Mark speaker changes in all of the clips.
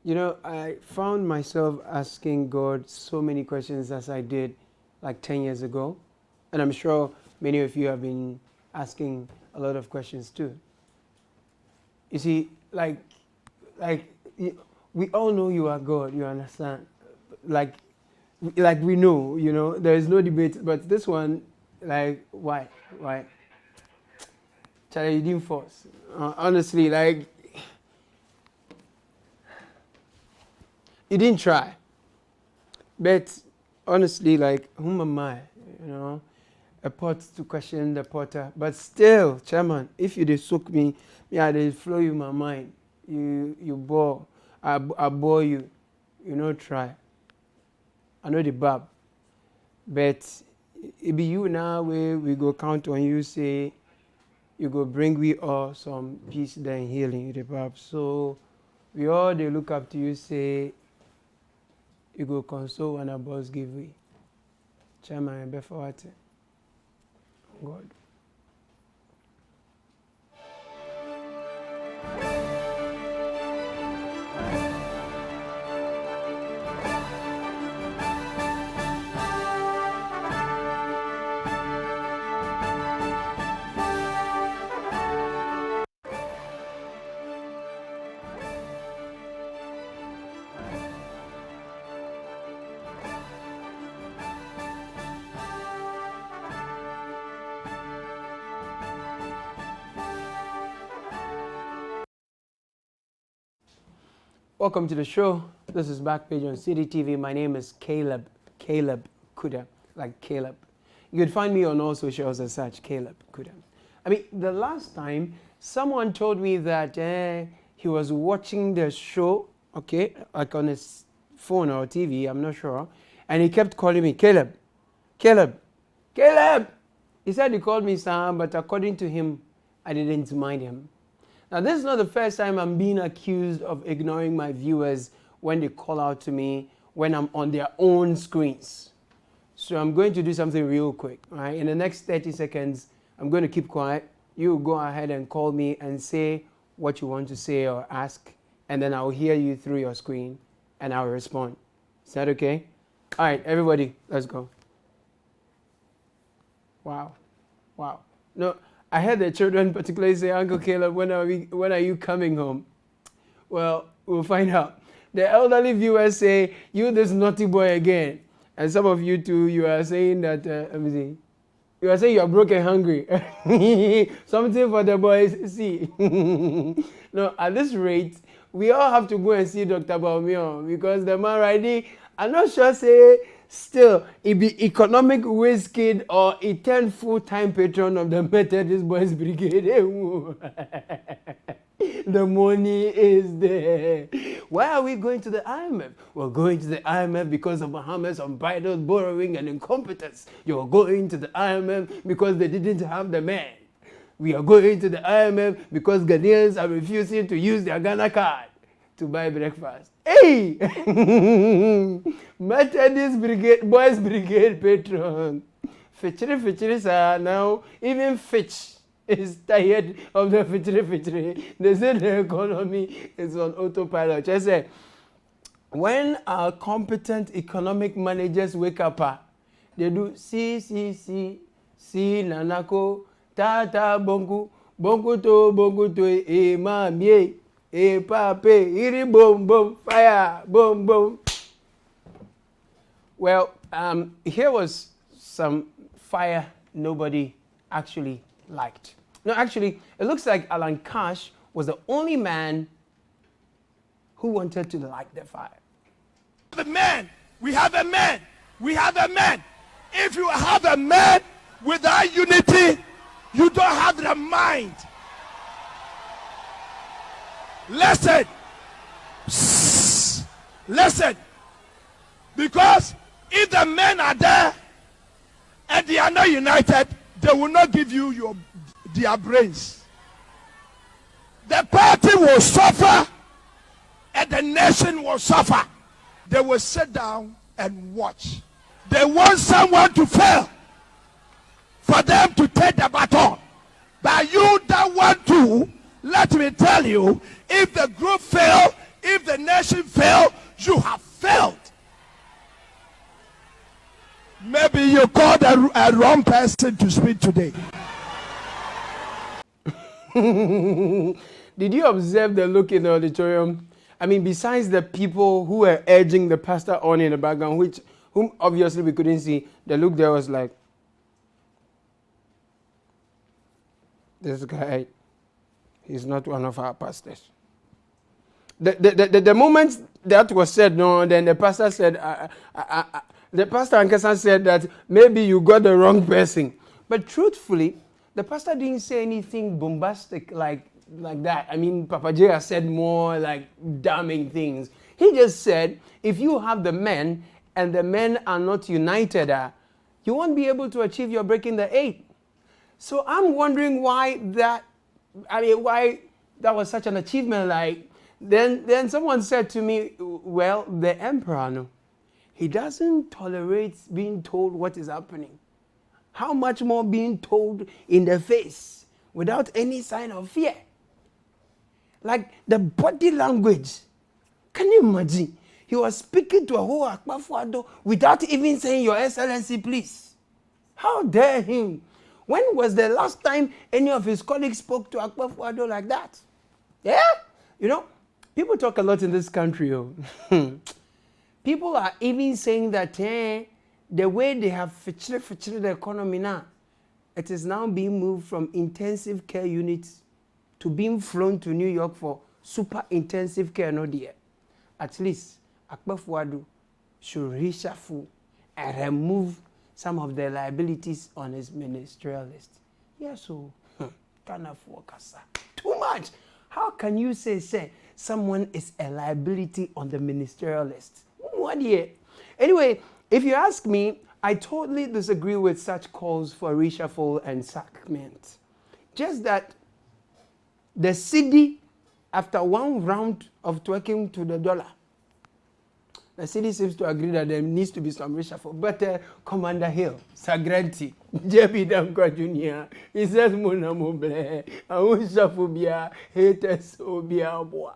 Speaker 1: You know, I found myself asking God so many questions as I did like 10 years ago. And I'm sure many of you have been asking a lot of questions too. You see, like we all know you are God, you understand? Like, like we know, you know, there is no debate. But this one, like, why? Why? Charlie, you didn't force. Honestly, like, you didn't try. But honestly, like, whom am I? You know, a pot to question the potter. But still, chairman, if you did soak me, yeah, they flow you my mind. You bore. I bore you. You know, try. I know the bab. But it be you now where we go count on you, say, you go bring we all some peace then healing the bab. So we all they look up to you, say, you go console when a boss give way. Chairman, before what? God. Welcome to the show. This is Backpage on Citi TV. My name is Caleb Kuda, like Caleb. You could find me on all socials as such, Caleb Kuda. I mean, the last time someone told me that he was watching the show, okay, like on his phone or TV, I'm not sure, and he kept calling me Caleb, Caleb, Caleb. He said he called me Sam, but according to him, I didn't mind him. Now, this is not the first time I'm being accused of ignoring my viewers when they call out to me when I'm on their own screens. So I'm going to do something real quick, right? In the next 30 seconds, I'm going to keep quiet. You go ahead and call me and say what you want to say or ask, and then I'll hear you through your screen and I'll respond. Is that okay? All right, everybody, let's go. Wow. Wow. No. I heard the children particularly say, Uncle Caleb, when are you coming home? Well, we'll find out. The elderly viewers say, you this naughty boy again. And some of you too, you are saying that, let me see. You are saying you are broke and hungry. Something for the boys, see. No, at this rate, we all have to go and see Dr. Baumio because the man already, I'm not sure say, still, it be economic waste kid or a 10 full-time patron of the Methodist Boys Brigade. The money is there. Why are we going to the IMF? We're going to the IMF because of Muhammad's unbridled borrowing and incompetence. You're going to the IMF because they didn't have the man. We are going to the IMF because Ghanaians are refusing to use their Ghana card to buy breakfast. Hey! Methodist Brigade, Boys Brigade patron. Fitchery, sir. Now, even Fitch is tired of the fitchery. They say the economy is on autopilot. I say, when our competent economic managers wake up, they do see, nanako, ta, bongo to, ma, mie. Hey, pape, iri boom, boom, fire, boom, boom. Well, here was some fire nobody actually liked. No, actually, it looks like Alan Cash was the only man who wanted to light the fire.
Speaker 2: The man, we have a man, we have a man. If you have a man without unity, you don't have the mind. Listen. Listen. Because if the men are there and they are not united, they will not give you their brains. The party will suffer and the nation will suffer. They will sit down and watch. They want someone to fail for them to take the baton. But you don't want to. Let me tell you, if the group fail, If the nation fail, you have failed. Maybe you called a wrong person to speak today.
Speaker 1: Did you observe the look in the auditorium? I mean, besides the people who were urging the pastor on in the background, whom obviously we couldn't see, the look there was like, this guy, he's not one of our pastors. The moment that was said, no, then the pastor said, the pastor Ankasa said that maybe you got the wrong person. But truthfully, the pastor didn't say anything bombastic like that. I mean, Papa J has said more like damning things. He just said, if you have the men and the men are not united, you won't be able to achieve your breaking the eight. So I'm wondering why that was such an achievement. Like, then someone said to me, well, the emperor, no, he doesn't tolerate being told what is happening. How much more being told in the face without any sign of fear? Like the body language. Can you imagine? He was speaking to a whole Akpafuado without even saying, Your Excellency, please. How dare him? When was the last time any of his colleagues spoke to Akpafuado like that? Yeah? You know, people talk a lot in this country. Oh. People are even saying that the way they have featured the economy now, it is now being moved from intensive care units to being flown to New York for super intensive care. No, dear. At least Akpafuado should reshuffle and remove some of the liabilities on his ministerial list. Yeah, so too much. How can you say someone is a liability on the ministerial list? What year? Anyway, if you ask me, I totally disagree with such calls for reshuffle and sackment. Just that the Citi, after one round of twerking to the dollar, the Citi seems to agree that there needs to be some reshuffle. But Commander Hill, Sagranti, J.B. Damkwa Jr., he says, Muna Moble, I won't shuffle bia, haters, obia, boa.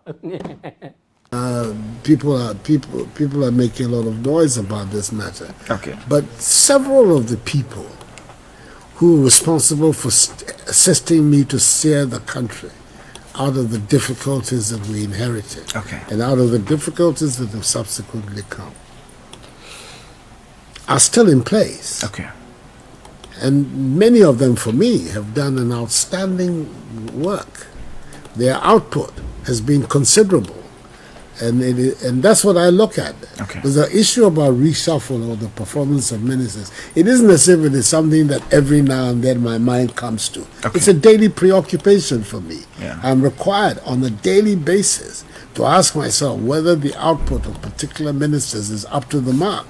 Speaker 3: People are making a lot of noise about this matter.
Speaker 4: Okay.
Speaker 3: But several of the people who were responsible for assisting me to steer the country out of the difficulties that we inherited,
Speaker 4: okay,
Speaker 3: and out of the difficulties that have subsequently come, are still in place.
Speaker 4: Okay.
Speaker 3: And many of them, for me, have done an outstanding work. Their output has been considerable. And that's what I look at.
Speaker 4: Okay.
Speaker 3: There's an issue about reshuffle or the performance of ministers. It isn't as if it is something that every now and then my mind comes to.
Speaker 4: Okay.
Speaker 3: It's a daily preoccupation for me.
Speaker 4: Yeah.
Speaker 3: I'm required on a daily basis to ask myself whether the output of particular ministers is up to the mark.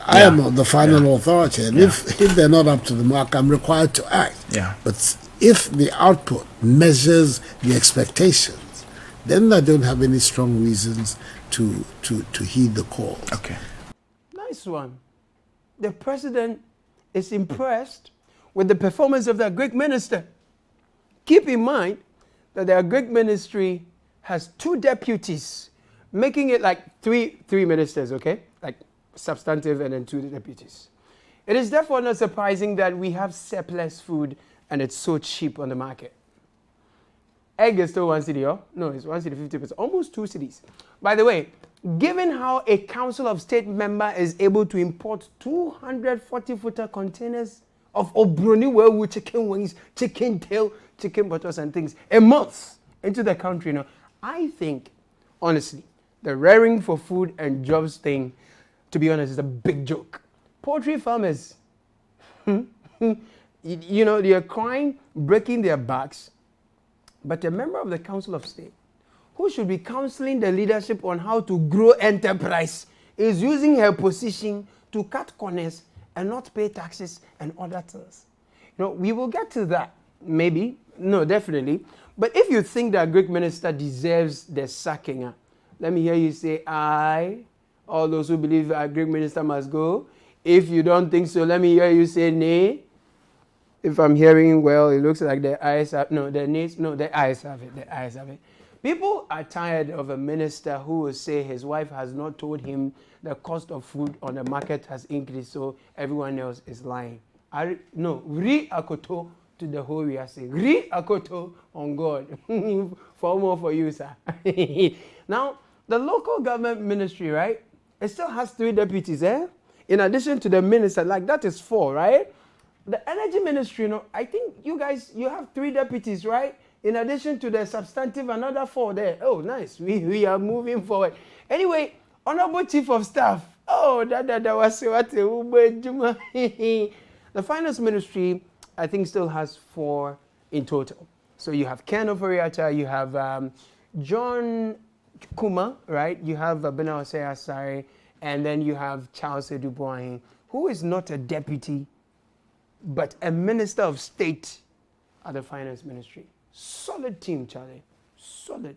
Speaker 3: I am not the final authority, and if they're not up to the mark, I'm required to act.
Speaker 4: Yeah.
Speaker 3: But if the output measures the expectations, then I don't have any strong reasons to heed the call.
Speaker 4: Okay.
Speaker 1: Nice one. The president is impressed with the performance of the Greek minister. Keep in mind that the Greek ministry has 2 deputies, making it like three ministers, okay? Like substantive and then 2 deputies. It is therefore not surprising that we have surplus food and it's so cheap on the market. Egg is still 1 cedi, oh? No, it's 1 cedi 50%, almost 2 cedis. By the way, given how a Council of State member is able to import 240-footer containers of obroni well chicken wings, chicken tail, chicken butters and things a month into the country, I think, honestly, the rearing for food and jobs thing, to be honest, is a big joke. Poultry farmers, they're crying, breaking their backs. But a member of the Council of State, who should be counseling the leadership on how to grow enterprise, is using her position to cut corners and not pay taxes and other things. We will get to that, maybe. No, definitely. But if you think that Greek minister deserves the sacking, let me hear you say, aye. All those who believe a Greek minister must go. If you don't think so, let me hear you say, nay. If I'm hearing well, it looks like the eyes have, no, the nays, no, the eyes have it, the eyes have it. People are tired of a minister who will say his wife has not told him the cost of food on the market has increased, so everyone else is lying. No, re akoto to the whole we are saying. Re akoto on God. For more for you, sir. Now, the local government ministry, right? It still has 3 deputies, eh? In addition to the minister, like that is 4, right? The energy ministry, you know, I think you guys, you have 3 deputies, right? In addition to the substantive, another 4 there. Oh, nice. We are moving forward. Anyway, Honorable Chief of Staff. Oh, that was what the finance ministry, I think, still has 4 in total. So you have Ken Oforiatta, you have John Kuma, right? You have Bena Osei Asare, and then you have Charles Edubuahin, who is not a deputy, but a minister of state at the finance ministry. Solid team, Charlie. Solid.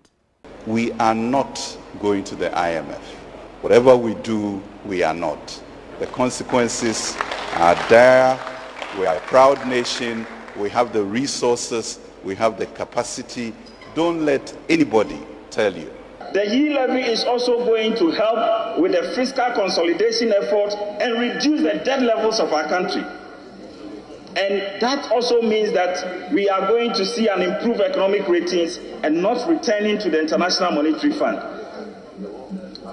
Speaker 4: We are not going to the IMF. Whatever we do, we are not. The consequences are dire. We are a proud nation. We have the resources. We have the capacity. Don't let anybody tell you.
Speaker 5: The yield levy is also going to help with the fiscal consolidation effort and reduce the debt levels of our country. And that also means that we are going to see an improved economic ratings and not returning to the International Monetary Fund,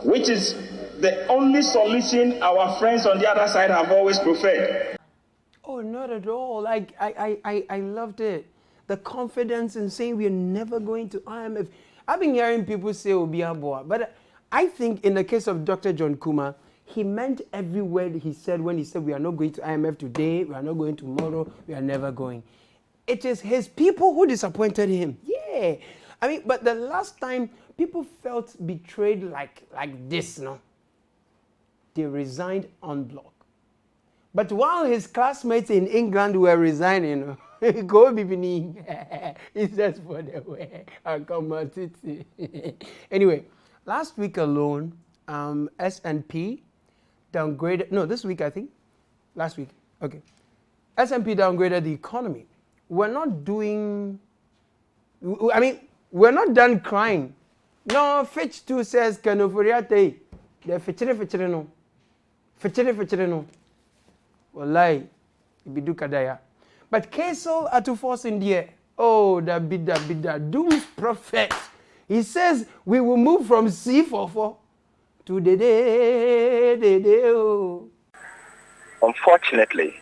Speaker 5: which is the only solution our friends on the other side have always preferred.
Speaker 1: Oh, not at all. Like, I loved it. The confidence in saying we're never going to IMF. I've been hearing people say Obiaboa, but I think in the case of Dr. John Kuma, he meant every word he said when he said we are not going to IMF today, we are not going tomorrow, we are never going. It is his people who disappointed him. Yeah. I mean, but the last time people felt betrayed like this, no? They resigned en bloc. But while his classmates in England were resigning, go Bibini, it's just for the way I come at it. Anyway, last week alone, S&P downgraded, no, this week I think, last week, okay. S&P downgraded the economy. We're not doing, I mean, we're not done crying. No, Fitch too says, Kanoforiate, they're fetchere no. Fetchere no. Wallahi, ibidu kadaya. But Kesel are to force in the air. Oh, that bida, doom's prophet. He says we will move from C44 to the oh.
Speaker 6: Unfortunately,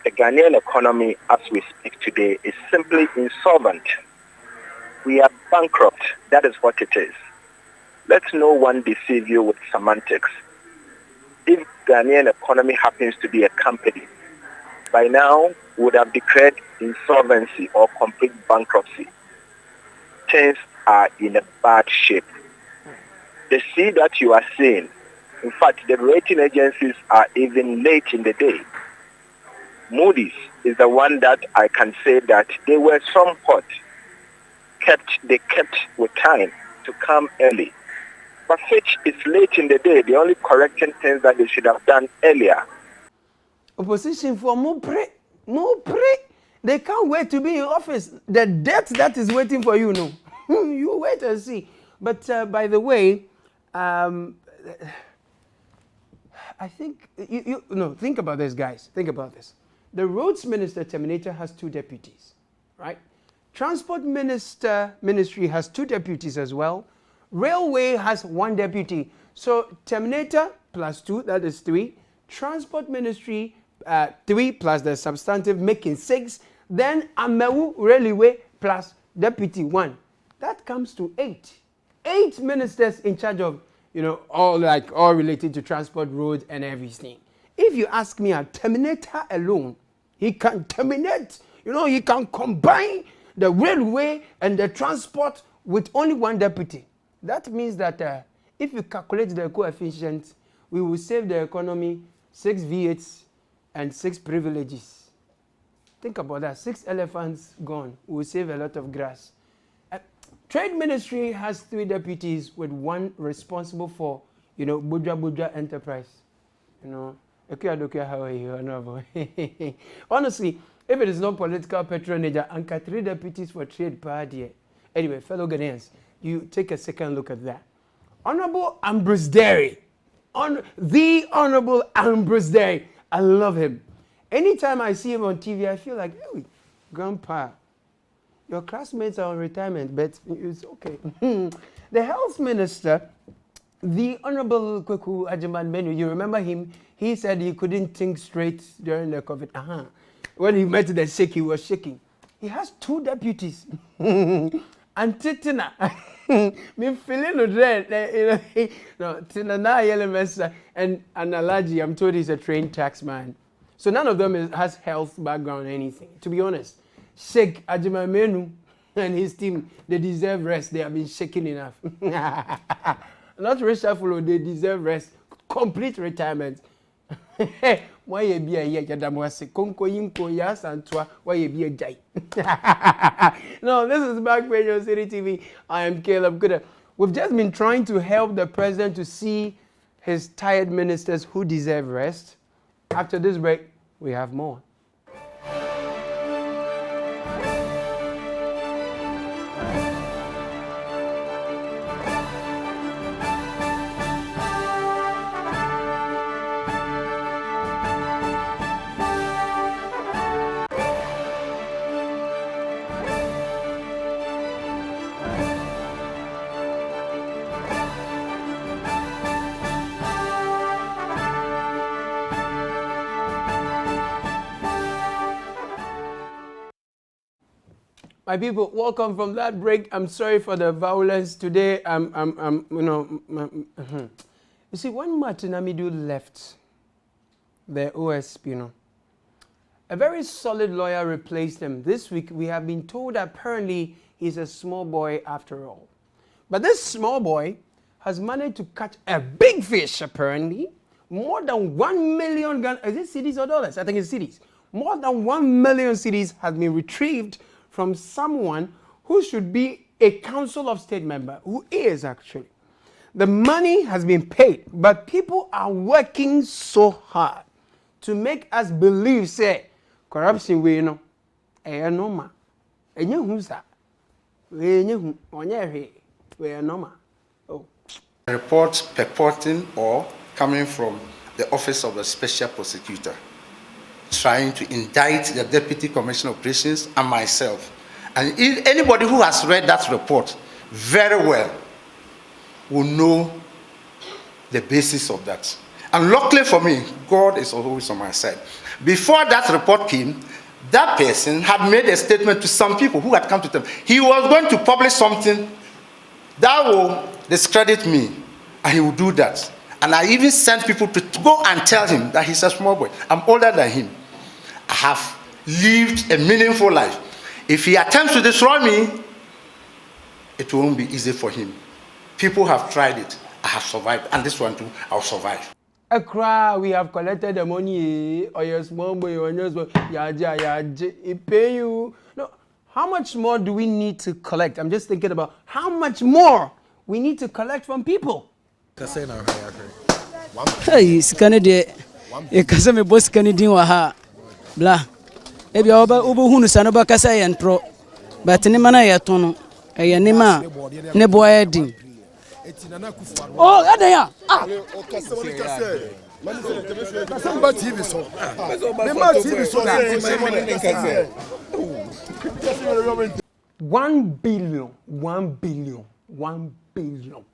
Speaker 6: the Ghanaian economy as we speak today is simply insolvent. We are bankrupt. That is what it is. Let no one deceive you with semantics. If Ghanaian economy happens to be a company, by now would have declared insolvency or complete bankruptcy. Things are in a bad shape. The sea that you are seeing, in fact, the rating agencies are even late in the day. Moody's is the one that I can say that they were somewhat they kept with time to come early. But Fitch is late in the day. They're only correcting things that they should have done earlier.
Speaker 1: Opposition for more pray. They can't wait to be in office. The debt that is waiting for you, no. You wait and see. But by the way, I think, think about this, guys. Think about this. The roads minister, Terminator, has 2 deputies, right? Transport ministry has 2 deputies as well. Railway has 1 deputy. So Terminator plus 2, that is 3. Transport ministry, 3 plus the substantive, making 6. Then Amewu Railway plus deputy 1. That comes to 8. 8 ministers in charge of, all related to transport, roads, and everything. If you ask me, a Terminator alone, he can terminate, he can combine the railway and the transport with only 1 deputy. That means that if you calculate the coefficient, we will save the economy 6 V8s and 6 privileges. Think about that. 6 elephants gone. We will save a lot of grass. Trade Ministry has 3 deputies with 1 responsible for, Buja enterprise. Honestly, if it is not political patronage, Anka 3 deputies for trade party. Anyway, fellow Ghanaians, you take a second look at that. Honorable Ambrose Derry. The Honorable Ambrose Derry. I love him. Anytime I see him on TV, I feel like, hey, Grandpa, your classmates are on retirement, but it's okay. The health minister, the Honorable Kweku Agyemang-Menu, you remember him? He said he couldn't think straight during the COVID. When he met the Sheikh, he was shaking. He has 2 deputies. And Titina, me feeling no dread. No, Tina na Yelemesa and Alaji, I'm told he's a trained taxman. So none of them has health background or anything. To be honest, Sheikh Agyemang-Menu and his team, they deserve rest. They have been shaking enough. Not Reshuffle, they deserve rest. Complete retirement. Why you be a year, Yadamwase, Konko Yinko Yas and Twa, why you be a jay? No, this is Backpage on Citi TV. I am Caleb Gooder. We've just been trying to help the president to see his tired ministers who deserve rest. After this break, we have more. My people, welcome from that break. I'm sorry for the violence today. You see, when Martin Amidu left the OSP, a very solid lawyer replaced him. This week, we have been told that apparently he's a small boy after all. But this small boy has managed to catch a big fish, apparently. More than 1 million Ghana, is it cities or dollars? I think it's cities. More than 1 million cities has been retrieved from someone who should be a Council of State member, who is actually. The money has been paid, but people are working so hard to make us believe, say, corruption, we know, normal.
Speaker 7: Reports purporting or coming from the Office of the Special Prosecutor, trying to indict the Deputy Commissioner of Operations and myself. And if anybody who has read that report very well will know the basis of that. And luckily for me, God is always on my side. Before that report came, that person had made a statement to some people who had come to them. He was going to publish something that will discredit me, and he will do that. And I even sent people to go and tell him that he's a small boy. I'm older than him. I have lived a meaningful life. If he attempts to destroy me, it won't be easy for him. People have tried it. I have survived. And this one too, I'll survive.
Speaker 1: Accra, we have collected the money, or your small boy, or your small, it pay you. No, how much more do we need to collect? I'm just thinking about how much more we need to collect from people.
Speaker 8: Hey, Canada, a Casame Bos Canadian Waha, blah. Ebi oba hunu sanoba kasa ya ntro. But ni mana ya tono. Ya nema ne boya din. Oh, ada ya. Ah.
Speaker 2: Samba TV so. Nema TV so.
Speaker 1: 1 billion, 1 billion, 1 billion,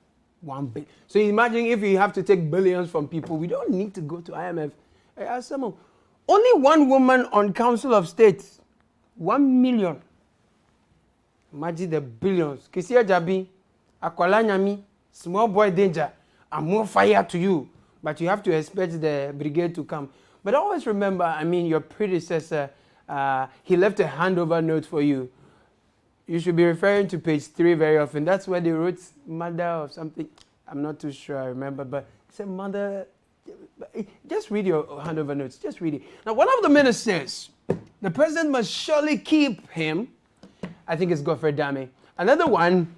Speaker 1: 1 billion. So imagine if you have to take billions from people, we don't need to go to IMF. Only one woman on Council of State, 1 million. Imagine the billions. Kisia Jabi, Akwala Nyami, small boy danger. I'm more fire to you. But you have to expect the brigade to come. But always remember, I mean, your predecessor, he left a handover note for you. You should be referring to page 3 very often. That's where they wrote mother or something. I'm not too sure I remember, but it said mother. Just read your handover notes. Just read it. Now, one of the ministers, the president must surely keep him. I think it's Godfrey Dame. Another one.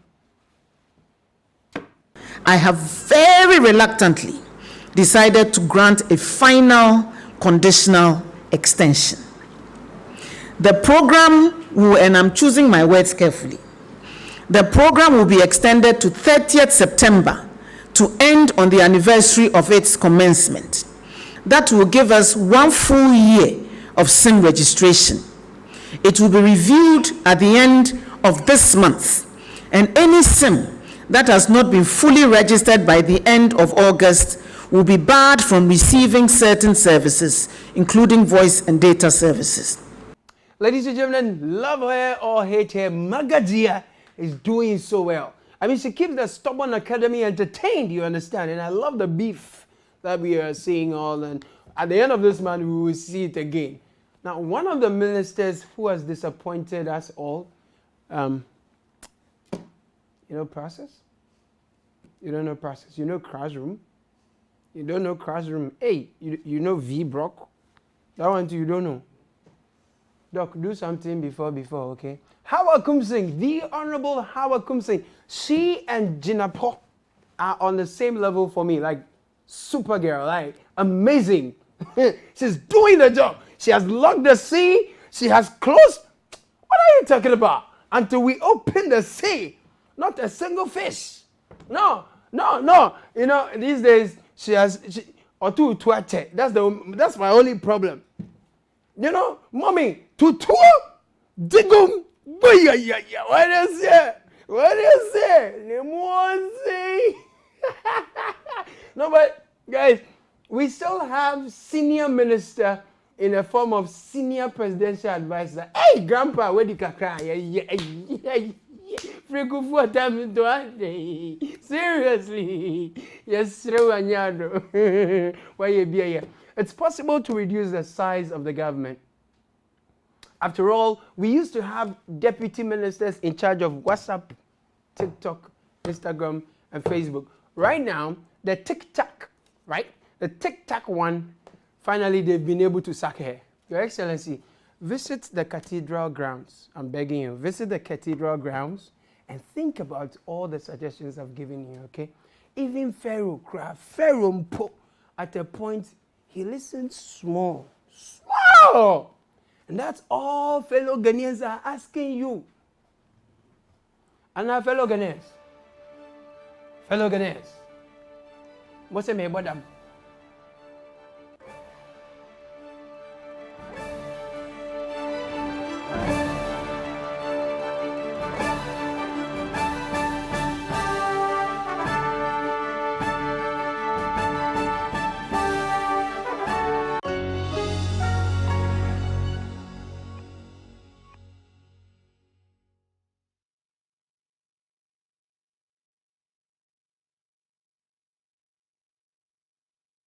Speaker 9: I have very reluctantly decided to grant a final conditional extension. The program will, and I'm choosing my words carefully, the program will be extended to 30th September to end on the anniversary of its commencement. That will give us 1 full year of SIM registration. It will be reviewed at the end of this month, and any SIM that has not been fully registered by the end of August will be barred from receiving certain services, including voice and data services.
Speaker 1: Ladies and gentlemen, love her or hate her, Magadia is doing so well. I mean, she keeps the stubborn academy entertained, you understand? And I love the beef that we are seeing all. And at the end of this month, we will see it again. Now, one of the ministers who has disappointed us all, you know process? You don't know process. You know classroom. You don't know classroom. Hey, you know V-Brock. That one too, you don't know. Doc, do something before, okay? Hawa Kumsing, the Honorable Hawa Kumsing. She and Jinapo are on the same level for me, like Supergirl, like amazing. She's doing the job. She has locked the sea. She has closed. What are you talking about? Until we open the sea, not a single fish. No. You know, these days she or two twate. That's my only problem. You know, mommy, tutu, digum, boya. What is it? No, but guys, we still have senior minister in the form of senior presidential advisor. Hey, grandpa, where did you cry? Seriously. Yes, why you be here? It's possible to reduce the size of the government. After all, we used to have deputy ministers in charge of WhatsApp, TikTok, Instagram, and Facebook. Right now, the TikTok, right? The TikTok one, finally they've been able to sack her. Your Excellency, visit the cathedral grounds. I'm begging you, visit the cathedral grounds and think about all the suggestions I've given you, okay? Even Pharaoh, at a point, he listened small. And that's all fellow Ghanaians are asking you. And now fellow Ghanaians, what's the name about them?